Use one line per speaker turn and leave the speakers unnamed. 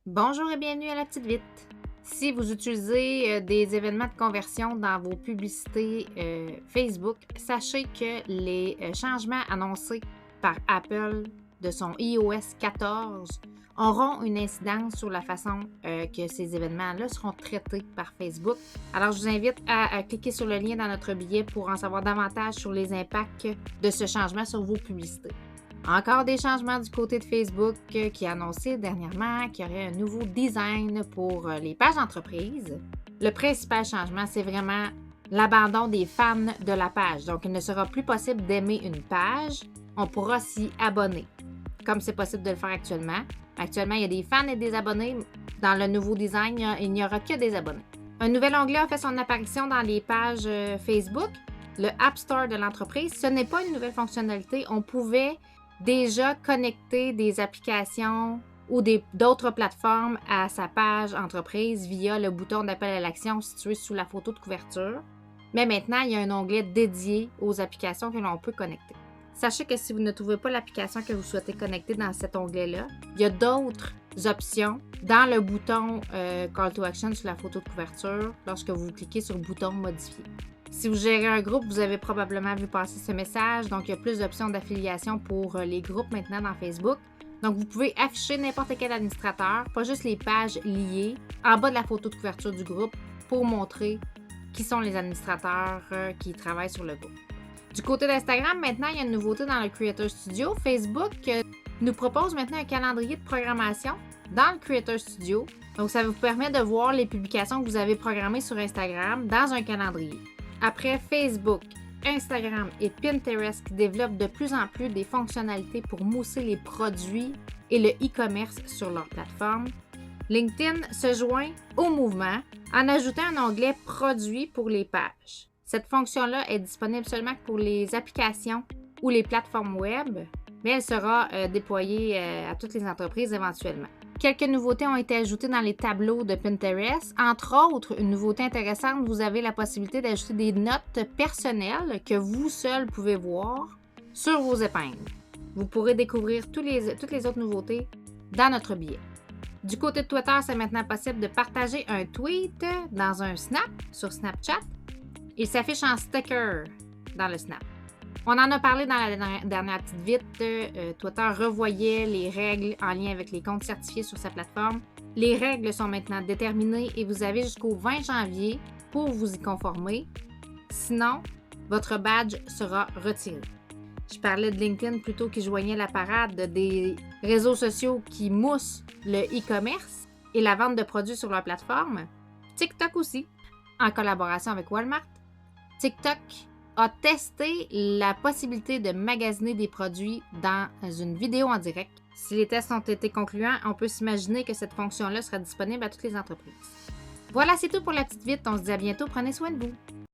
Bonjour et bienvenue à la petite vite. Si vous utilisez des événements de conversion dans vos publicités Facebook, sachez que les changements annoncés par Apple de son iOS 14 auront une incidence sur la façon que ces événements-là seront traités par Facebook. Alors, je vous invite à cliquer sur le lien dans notre billet pour en savoir davantage sur les impacts de ce changement sur vos publicités. Encore des changements du côté de Facebook qui a annoncé dernièrement qu'il y aurait un nouveau design pour les pages d'entreprise. Le principal changement, c'est vraiment l'abandon des fans de la page. Donc, il ne sera plus possible d'aimer une page. On pourra s'y abonner, comme c'est possible de le faire actuellement. Actuellement, il y a des fans et des abonnés. Dans le nouveau design, il n'y aura que des abonnés. Un nouvel onglet a fait son apparition dans les pages Facebook, le App Store de l'entreprise. Ce n'est pas une nouvelle fonctionnalité. On pouvait déjà connecter des applications ou d'autres plateformes à sa page entreprise via le bouton d'appel à l'action situé sous la photo de couverture. Mais maintenant, il y a un onglet dédié aux applications que l'on peut connecter. Sachez que si vous ne trouvez pas l'application que vous souhaitez connecter dans cet onglet-là, il y a d'autres options dans le bouton Call to Action sur la photo de couverture lorsque vous cliquez sur le bouton Modifier. Si vous gérez un groupe, vous avez probablement vu passer ce message. Donc, il y a plus d'options d'affiliation pour les groupes maintenant dans Facebook. Donc, vous pouvez afficher n'importe quel administrateur, pas juste les pages liées, en bas de la photo de couverture du groupe pour montrer qui sont les administrateurs qui travaillent sur le groupe. Du côté d'Instagram, maintenant, il y a une nouveauté dans le Creator Studio. Facebook nous propose maintenant un calendrier de programmation dans le Creator Studio. Donc, ça vous permet de voir les publications que vous avez programmées sur Instagram dans un calendrier. Après Facebook, Instagram et Pinterest qui développent de plus en plus des fonctionnalités pour mousser les produits et le e-commerce sur leur plateforme, LinkedIn se joint au mouvement en ajoutant un onglet Produits pour les pages. Cette fonction-là est disponible seulement pour les applications ou les plateformes web, mais elle sera déployée à toutes les entreprises éventuellement. Quelques nouveautés ont été ajoutées dans les tableaux de Pinterest. Entre autres, une nouveauté intéressante, vous avez la possibilité d'ajouter des notes personnelles que vous seul pouvez voir sur vos épingles. Vous pourrez découvrir toutes les autres nouveautés dans notre billet. Du côté de Twitter, c'est maintenant possible de partager un tweet dans un snap sur Snapchat. Il s'affiche en sticker dans le snap. On en a parlé dans la dernière petite vite. Twitter revoyait les règles en lien avec les comptes certifiés sur sa plateforme. Les règles sont maintenant déterminées et vous avez jusqu'au 20 janvier pour vous y conformer. Sinon, votre badge sera retiré. Je parlais de LinkedIn plutôt qui joignait la parade des réseaux sociaux qui moussent le e-commerce et la vente de produits sur leur plateforme. TikTok aussi, en collaboration avec Walmart. TikTok a testé la possibilité de magasiner des produits dans une vidéo en direct. Si les tests ont été concluants, on peut s'imaginer que cette fonction-là sera disponible à toutes les entreprises. Voilà, c'est tout pour la petite vite. On se dit à bientôt. Prenez soin de vous.